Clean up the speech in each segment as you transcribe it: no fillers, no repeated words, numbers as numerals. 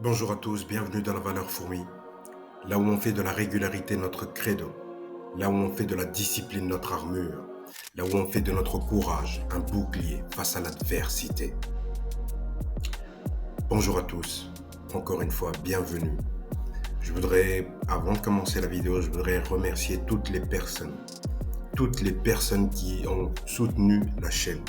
Bonjour à tous, bienvenue dans la valeur fourmi, là où on fait de la régularité notre credo, là où on fait de la discipline notre armure, là où on fait de notre courage un bouclier face à l'adversité. Bonjour à tous, encore une fois, bienvenue. Avant de commencer la vidéo, je voudrais remercier toutes les personnes qui ont soutenu la chaîne,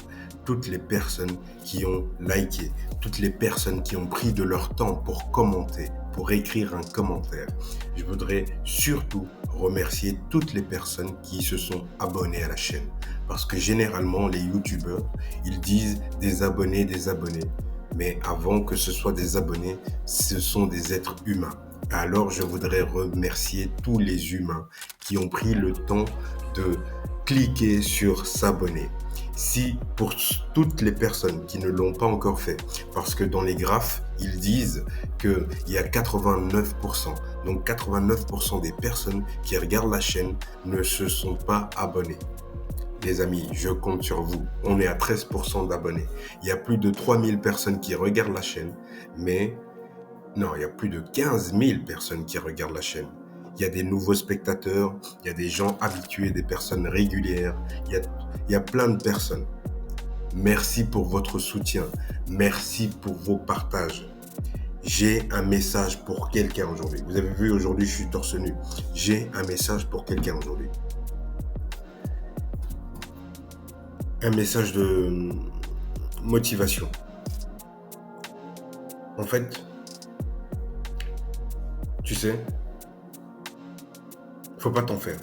toutes les personnes qui ont liké, toutes les personnes qui ont pris de leur temps pour commenter, pour écrire un commentaire. Je voudrais surtout remercier toutes les personnes qui se sont abonnées à la chaîne. Parce que généralement, les youtubeurs, ils disent des abonnés. Mais avant que ce soit des abonnés, ce sont des êtres humains. Alors, je voudrais remercier tous les humains qui ont pris le temps de cliquer sur s'abonner. Si pour toutes les personnes qui ne l'ont pas encore fait, parce que dans les graphes, ils disent qu'il y a 89%. Donc 89% des personnes qui regardent la chaîne ne se sont pas abonnées. Les amis, je compte sur vous. On est à 13% d'abonnés. Il y a plus de 3000 personnes qui regardent la chaîne, mais non, il y a plus de 15 000 personnes qui regardent la chaîne. Il y a des nouveaux spectateurs, il y a des gens habitués, des personnes régulières, il y a plein de personnes. Merci pour votre soutien, merci pour vos partages. J'ai un message pour quelqu'un aujourd'hui. Vous avez vu, aujourd'hui, je suis torse nu. J'ai un message pour quelqu'un aujourd'hui. Un message de motivation. En fait, tu sais, faut pas t'en faire.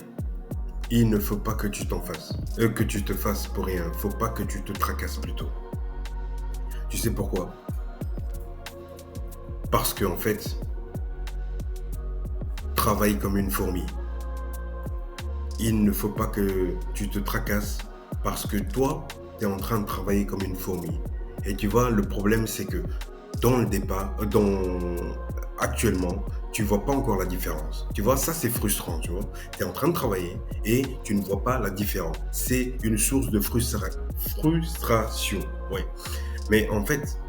Il ne faut pas que tu t'en fasses, que tu te fasses pour rien. Faut pas que tu te tracasses plutôt. Tu sais pourquoi? Parce que en fait, travaille comme une fourmi. Il ne faut pas que tu te tracasses parce que toi, tu es en train de travailler comme une fourmi. Et tu vois, le problème, c'est que actuellement, tu vois pas encore la différence. Tu vois, ça c'est frustrant, tu vois. Tu es en train de travailler et tu ne vois pas la différence. C'est une source de frustration. Ouais. Mais en fait,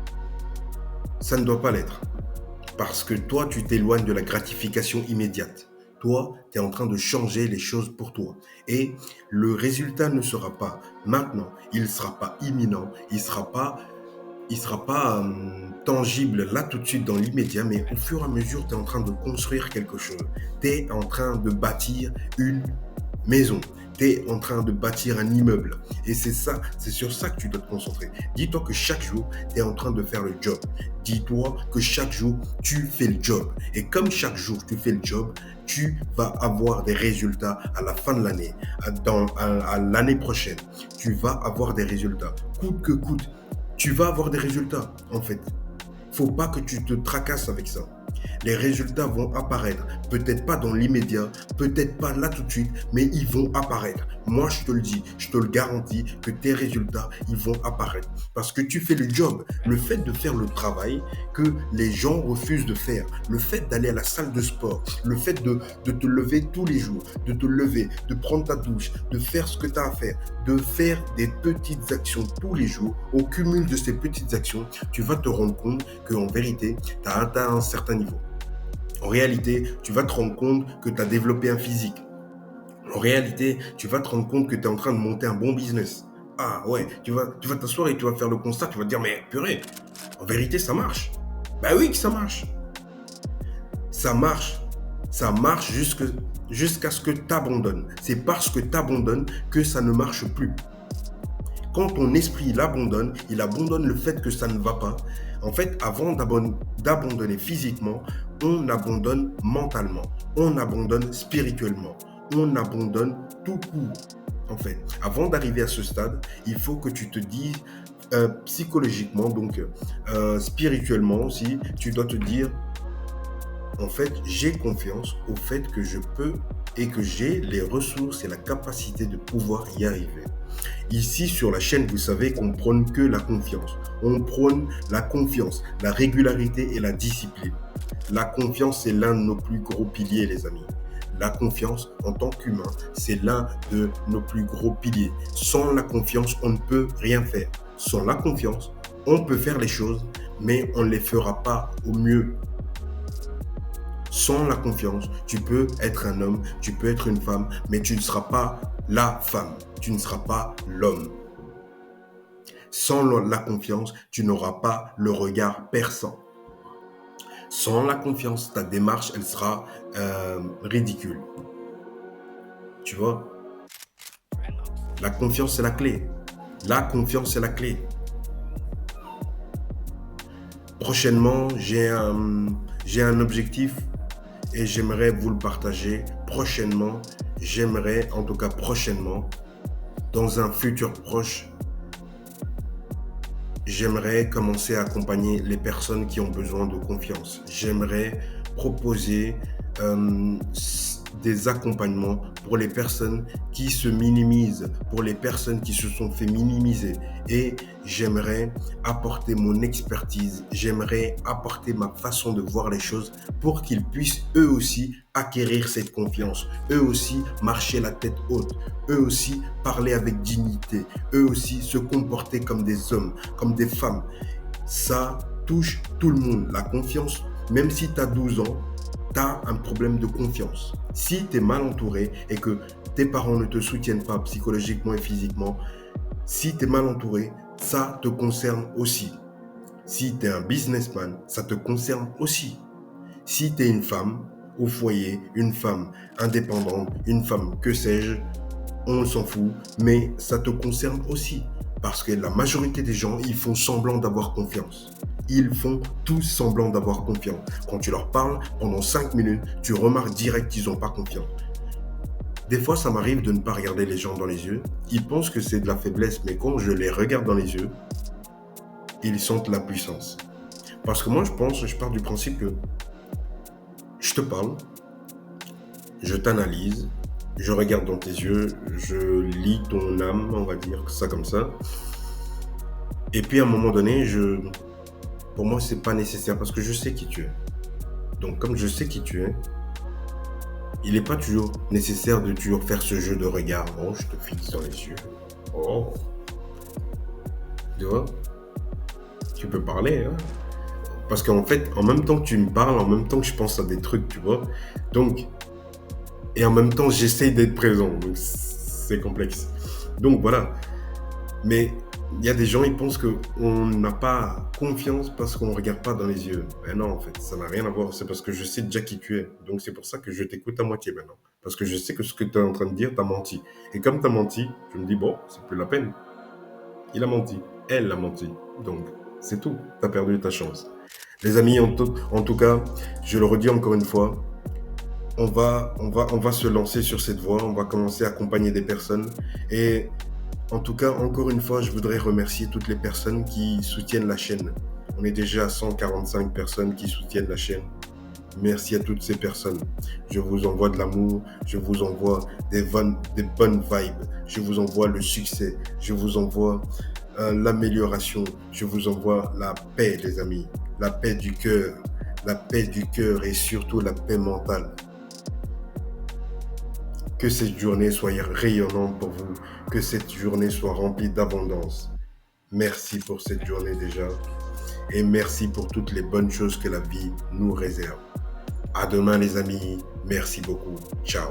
ça ne doit pas l'être. Parce que toi, tu t'éloignes de la gratification immédiate. Toi, tu es en train de changer les choses pour toi. Et le résultat ne sera pas maintenant, il ne sera pas imminent, il sera pas tangible là tout de suite dans l'immédiat, mais au fur et à mesure, tu es en train de construire quelque chose. Tu es en train de bâtir une maison. Tu es en train de bâtir un immeuble. Et c'est sur ça que tu dois te concentrer. Dis-toi que chaque jour, tu es en train de faire le job. Dis-toi que chaque jour, tu fais le job. Et comme chaque jour, tu fais le job, tu vas avoir des résultats à la fin de l'année, à l'année prochaine. Tu vas avoir des résultats. Coûte que coûte, tu vas avoir des résultats, en fait. Faut pas que tu te tracasses avec ça. Les résultats vont apparaître, peut-être pas dans l'immédiat, peut-être pas là tout de suite, mais ils vont apparaître. Moi, je te le dis, je te le garantis que tes résultats, ils vont apparaître. Parce que tu fais le job. Le fait de faire le travail que les gens refusent de faire, le fait d'aller à la salle de sport, le fait de te lever tous les jours, de te lever, de prendre ta douche, de faire ce que tu as à faire, de faire des petites actions tous les jours, au cumul de ces petites actions, tu vas te rendre compte qu'en vérité, tu as atteint un certain niveau. En réalité, tu vas te rendre compte que tu as développé un physique. En réalité, tu vas te rendre compte que tu es en train de monter un bon business. Ah ouais, tu vas t'asseoir et tu vas faire le constat, tu vas te dire, mais purée, en vérité, ça marche. Bah oui que ça marche. Ça marche. Ça marche jusqu'à ce que tu abandonnes. C'est parce que tu abandonnes que ça ne marche plus. Quand ton esprit l'abandonne, il abandonne le fait que ça ne va pas. En fait, avant d'abandonner physiquement, on abandonne mentalement, on abandonne spirituellement, on abandonne tout court. En fait, avant d'arriver à ce stade, il faut que tu te dises psychologiquement, donc spirituellement aussi, tu dois te dire, en fait, j'ai confiance au fait que je peux et que j'ai les ressources et la capacité de pouvoir y arriver. Ici, sur la chaîne, vous savez qu'on prône que la confiance. On prône la confiance, la régularité et la discipline. La confiance, c'est l'un de nos plus gros piliers, les amis. La confiance, en tant qu'humain, c'est l'un de nos plus gros piliers. Sans la confiance, on ne peut rien faire. Sans la confiance, on peut faire les choses, mais on ne les fera pas au mieux. Sans la confiance, tu peux être un homme, tu peux être une femme, mais tu ne seras pas la femme, tu ne seras pas l'homme. Sans la confiance, tu n'auras pas le regard perçant. Sans la confiance, ta démarche, elle sera ridicule. Tu vois? La confiance, c'est la clé. La confiance, c'est la clé. Prochainement, j'ai un objectif et j'aimerais vous le partager. Prochainement, dans un futur proche, j'aimerais commencer à accompagner les personnes qui ont besoin de confiance. J'aimerais proposer des accompagnements pour les personnes qui se minimisent, pour les personnes qui se sont fait minimiser. Et j'aimerais apporter mon expertise, j'aimerais apporter ma façon de voir les choses pour qu'ils puissent eux aussi acquérir cette confiance, eux aussi marcher la tête haute, eux aussi parler avec dignité, eux aussi se comporter comme des hommes, comme des femmes. Ça touche tout le monde. La confiance, même si tu as 12 ans, tu as un problème de confiance. Si tu es mal entouré et que tes parents ne te soutiennent pas psychologiquement et physiquement, si tu es mal entouré, ça te concerne aussi. Si tu es un businessman, ça te concerne aussi. Si tu es une femme au foyer, une femme indépendante, une femme que sais-je, on s'en fout, mais ça te concerne aussi. Parce que la majorité des gens, ils font semblant d'avoir confiance. Ils font tous semblant d'avoir confiance. Quand tu leur parles, pendant 5 minutes, tu remarques direct qu'ils n'ont pas confiance. Des fois, ça m'arrive de ne pas regarder les gens dans les yeux. Ils pensent que c'est de la faiblesse, mais quand je les regarde dans les yeux, ils sentent la puissance. Parce que moi, je pars du principe que je te parle, je t'analyse, je regarde dans tes yeux, je lis ton âme, on va dire ça comme ça. Et puis à un moment donné, pour moi, c'est pas nécessaire parce que je sais qui tu es. Donc comme je sais qui tu es, il n'est pas toujours nécessaire de toujours faire ce jeu de regard. Oh, je te fixe dans les yeux. Oh. Tu vois? Tu peux parler, hein? Parce qu'en fait, en même temps que tu me parles, en même temps que je pense à des trucs, tu vois? Donc, et en même temps, j'essaye d'être présent. Donc, c'est complexe. Donc, voilà. Mais il y a des gens, ils pensent qu'on n'a pas confiance parce qu'on ne regarde pas dans les yeux. Mais non, en fait, ça n'a rien à voir. C'est parce que je sais déjà qui tu es. Donc, c'est pour ça que je t'écoute à moitié maintenant. Parce que je sais que ce que tu es en train de dire, tu as menti. Et comme tu as menti, je me dis, bon, c'est plus la peine. Il a menti. Elle a menti. Donc, c'est tout. Tu as perdu ta chance. Les amis, en tout cas, je le redis encore une fois, on va se lancer sur cette voie. On va commencer à accompagner des personnes. Et en tout cas, encore une fois, je voudrais remercier toutes les personnes qui soutiennent la chaîne. On est déjà à 145 personnes qui soutiennent la chaîne. Merci à toutes ces personnes. Je vous envoie de l'amour, je vous envoie des bonnes vibes, je vous envoie le succès, je vous envoie l'amélioration, je vous envoie la paix, les amis, la paix du cœur et surtout la paix mentale. Que cette journée soit rayonnante pour vous, que cette journée soit remplie d'abondance. Merci pour cette journée déjà et merci pour toutes les bonnes choses que la vie nous réserve. À demain les amis, merci beaucoup, ciao.